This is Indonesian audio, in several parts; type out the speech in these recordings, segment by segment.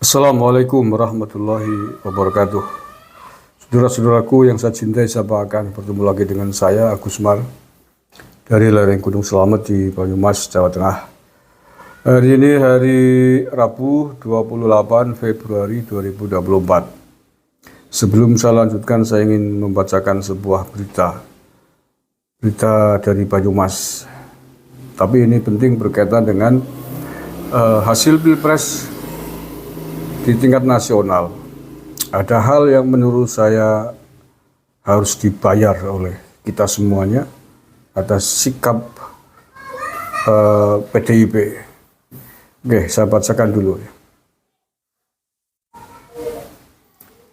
Assalamualaikum warahmatullahi wabarakatuh. Saudara-saudaraku yang saya cintai, saya banggakan bertemu lagi dengan saya Agus Mar dari lereng Gunung Selamet di Banyumas, Jawa Tengah. Hari ini hari Rabu 28 Februari 2024. Sebelum saya lanjutkan, saya ingin membacakan sebuah berita dari Banyumas. Tapi ini penting berkaitan dengan hasil Pilpres di tingkat nasional. Ada hal yang menurut saya harus dibayar oleh kita semuanya atas sikap PDIP. Oke, saya bacakan dulu.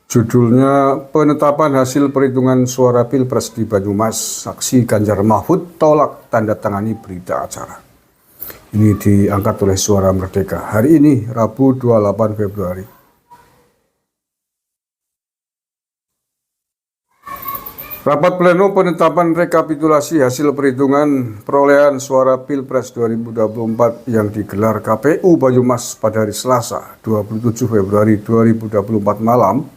Judulnya, penetapan hasil perhitungan suara Pilpres di Banyumas, saksi Ganjar Mahfud tolak tanda tangani berita acara. Ini diangkat oleh Suara Merdeka hari ini, Rabu 28 Februari. Rapat pleno penetapan rekapitulasi hasil perhitungan perolehan suara Pilpres 2024 yang digelar KPU Banyumas pada hari Selasa 27 Februari 2024 malam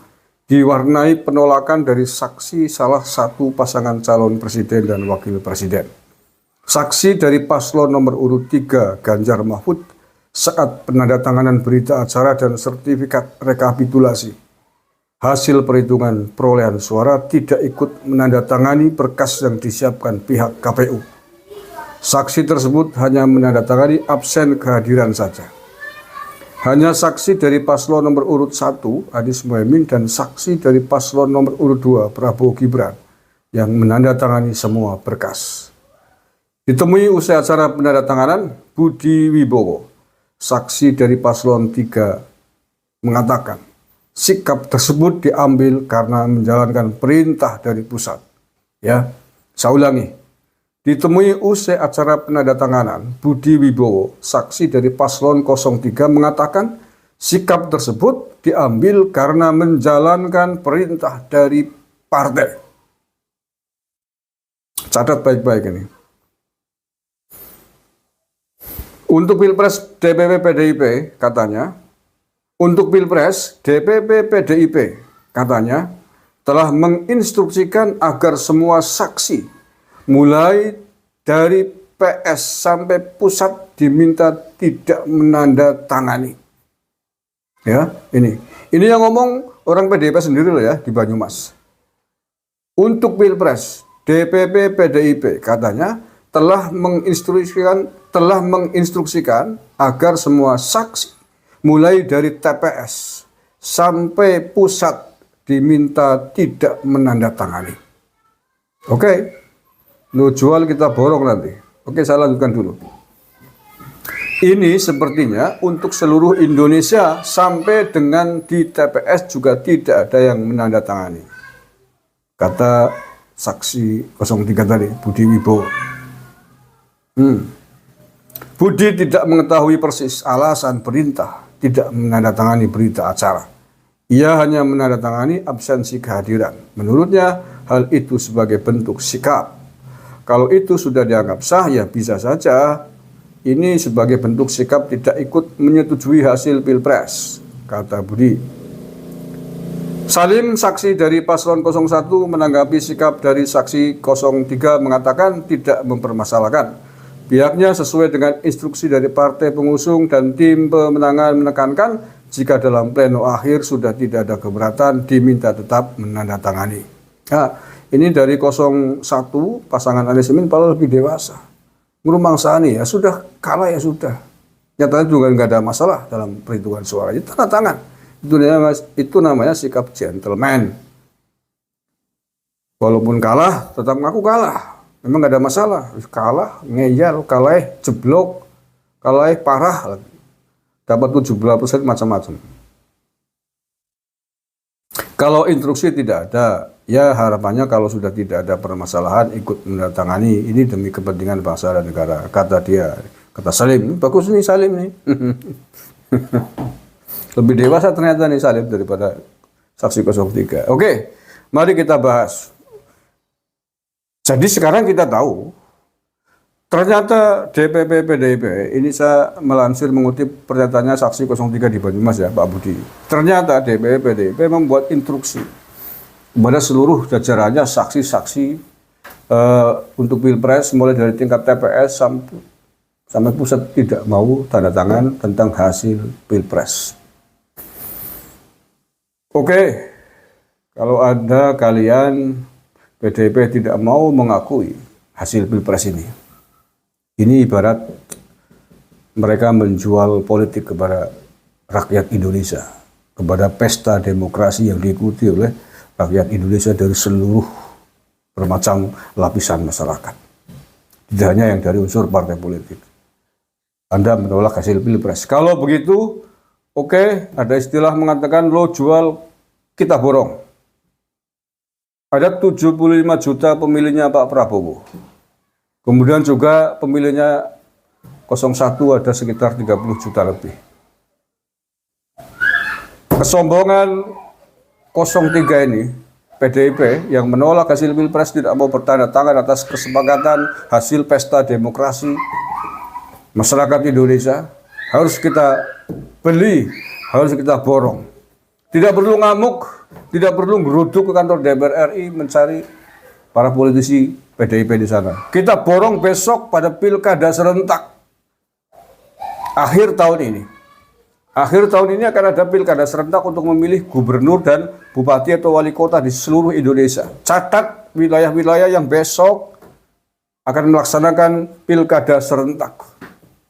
diwarnai penolakan dari saksi salah satu pasangan calon presiden dan wakil presiden. Saksi dari paslon nomor urut 3 Ganjar Mahfud saat penandatanganan berita acara dan sertifikat rekapitulasi hasil perhitungan perolehan suara tidak ikut menandatangani berkas yang disiapkan pihak KPU. Saksi tersebut hanya menandatangani absen kehadiran saja. Hanya saksi dari paslon nomor urut 1 Anies Mohaimin dan saksi dari paslon nomor urut 2 Prabowo Gibran yang menandatangani semua berkas. Ditemui usai acara penandatanganan, Budi Wibowo, saksi dari paslon 3, mengatakan sikap tersebut diambil karena menjalankan perintah dari pusat. Ya, saya ulangi. Ditemui usai acara penandatanganan, Budi Wibowo, saksi dari paslon 03, mengatakan sikap tersebut diambil karena menjalankan perintah dari partai. Catat baik-baik ini. Untuk Pilpres DPP PDIP katanya, untuk Pilpres DPP PDIP katanya telah menginstruksikan agar semua saksi mulai dari PS sampai pusat diminta tidak menandatangani. Ya, ini yang ngomong orang PDIP sendiri loh ya di Banyumas. Untuk Pilpres DPP PDIP katanya telah menginstruksikan agar semua saksi mulai dari TPS sampai pusat diminta tidak menandatangani. Oke. Lo jual kita borong nanti. Oke, saya lanjutkan dulu. Ini sepertinya untuk seluruh Indonesia sampai dengan di TPS juga tidak ada yang menandatangani. Kata saksi 03 tadi, Budi Wibowo. Budi tidak mengetahui persis alasan perintah tidak menandatangani berita acara. Ia hanya menandatangani absensi kehadiran. Menurutnya, hal itu sebagai bentuk sikap. Kalau itu sudah dianggap sah, ya bisa saja. Ini sebagai bentuk sikap tidak ikut menyetujui hasil Pilpres, kata Budi. Salim, saksi dari paslon 01, menanggapi sikap dari saksi 03 mengatakan tidak mempermasalahkan. Pihaknya sesuai dengan instruksi dari partai pengusung dan tim pemenangan menekankan jika dalam pleno akhir sudah tidak ada keberatan diminta tetap menandatangani. Nah, ini dari 01 pasangan Anies Mohaimin padahal lebih dewasa. Ngurumangsani ya sudah kalah ya sudah. Nyatanya juga nggak ada masalah dalam perhitungan suara. Itu tanda tangan. Itu namanya sikap gentleman. Walaupun kalah tetap ngaku kalah. Memang nggak ada masalah. Kalah, ngeyel, kalah, jeblok, kalah parah. Dapat 17% macam-macam. Kalau instruksi tidak ada, ya harapannya kalau sudah tidak ada permasalahan ikut menandatangani. Ini demi kepentingan bangsa dan negara, kata dia. Kata Salim, bagus nih Salim nih. Lebih dewasa ternyata nih Salim daripada saksi 03. Oke, mari kita bahas. Jadi sekarang kita tahu Ternyata DPP PDIP, ini saya melansir mengutip pernyataannya saksi 03 di Banyumas ya Pak Budi. Ternyata DPP PDIP membuat instruksi kepada seluruh jajarannya saksi-saksi untuk Pilpres mulai dari tingkat TPS sampai pusat tidak mau tanda tangan tentang hasil Pilpres. Oke, kalau ada kalian PDIP tidak mau mengakui hasil Pilpres ini ibarat mereka menjual politik kepada rakyat Indonesia, kepada pesta demokrasi yang diikuti oleh rakyat Indonesia dari seluruh bermacam lapisan masyarakat. Tidak hanya yang dari unsur partai politik. Anda menolak hasil Pilpres. Kalau begitu, oke, ada istilah mengatakan lo jual, kita borong. Ada 75 juta pemilihnya Pak Prabowo. Kemudian juga pemilihnya 01 ada sekitar 30 juta lebih. Kesombongan 03 ini, PDIP yang menolak hasil Pilpres tidak mau bertanda tangan atas kesepakatan hasil pesta demokrasi masyarakat Indonesia, harus kita beli, harus kita borong. Tidak perlu ngamuk, tidak perlu geruduk ke kantor DPR RI mencari para politisi PDIP di sana. Kita borong besok pada pilkada serentak akhir tahun ini. Akhir tahun ini akan ada pilkada serentak untuk memilih gubernur dan bupati atau wali kota di seluruh Indonesia. Catat wilayah-wilayah yang besok akan melaksanakan pilkada serentak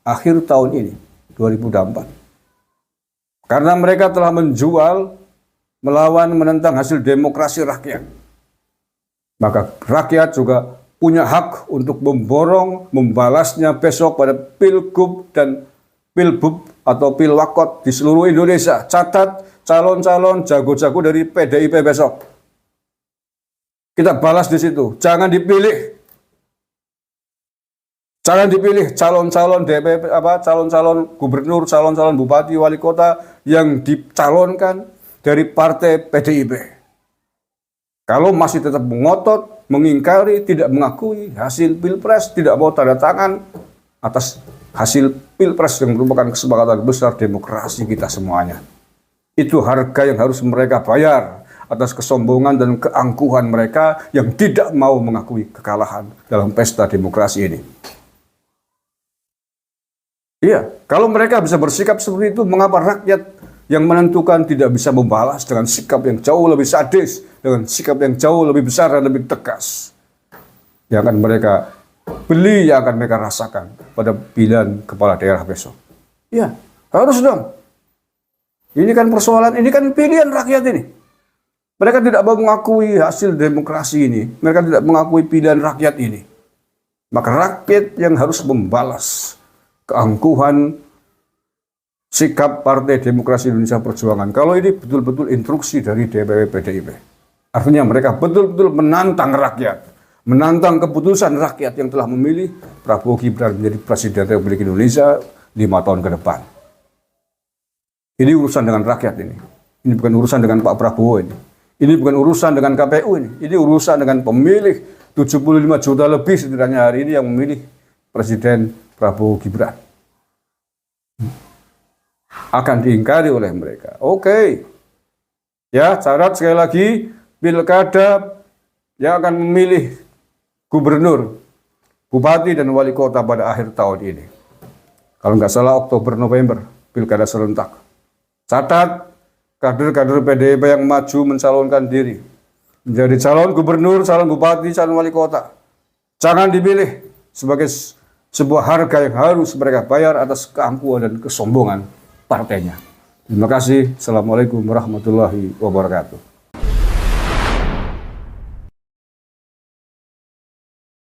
akhir tahun ini, 2024. Karena mereka telah menjual, melawan, menentang hasil demokrasi rakyat. Maka rakyat juga punya hak untuk memborong, membalasnya besok pada pilgub dan pilbub atau pilwakot di seluruh Indonesia. Catat calon-calon jago-jago dari PDIP besok. Kita balas di situ. Jangan dipilih. Jangan dipilih calon-calon DPP, calon-calon gubernur, calon-calon bupati, wali kota yang dicalonkan dari partai PDIP. Kalau masih tetap mengotot, mengingkari, tidak mengakui hasil Pilpres, tidak mau tanda tangan atas hasil Pilpres yang merupakan kesepakatan besar demokrasi kita semuanya. Itu harga yang harus mereka bayar atas kesombongan dan keangkuhan mereka yang tidak mau mengakui kekalahan dalam pesta demokrasi ini. Iya, kalau mereka bisa bersikap seperti itu, mengapa rakyat yang menentukan tidak bisa membalas dengan sikap yang jauh lebih sadis, dengan sikap yang jauh lebih besar dan lebih tegas yang akan mereka beli, yang akan mereka rasakan pada pilihan kepala daerah besok? Ya, harus dong. Ini kan persoalan, ini kan pilihan rakyat ini. Mereka tidak mau mengakui hasil demokrasi ini, mereka tidak mengakui pilihan rakyat ini. Maka rakyat yang harus membalas keangkuhan sikap Partai Demokrasi Indonesia Perjuangan. Kalau ini betul-betul instruksi dari DPP PDIP. Artinya mereka betul-betul menantang rakyat, menantang keputusan rakyat yang telah memilih Prabowo Gibran menjadi Presiden Republik Indonesia 5 tahun ke depan. Ini urusan dengan rakyat ini. Ini bukan urusan dengan Pak Prabowo ini. Ini bukan urusan dengan KPU ini. Ini urusan dengan pemilih 75 juta lebih setidaknya hari ini yang memilih Presiden Prabowo Gibran. Akan diingkari oleh mereka. Oke. Ya, syarat sekali lagi, pilkada yang akan memilih gubernur, bupati, dan wali kota pada akhir tahun ini. Kalau nggak salah Oktober-November, pilkada serentak. Catat, kader-kader PDIP yang maju mencalonkan diri menjadi calon gubernur, calon bupati, calon wali kota. Jangan dipilih sebagai sebuah harga yang harus mereka bayar atas keangkuhan dan kesombongan partainya. Terima kasih. Assalamualaikum warahmatullahi wabarakatuh.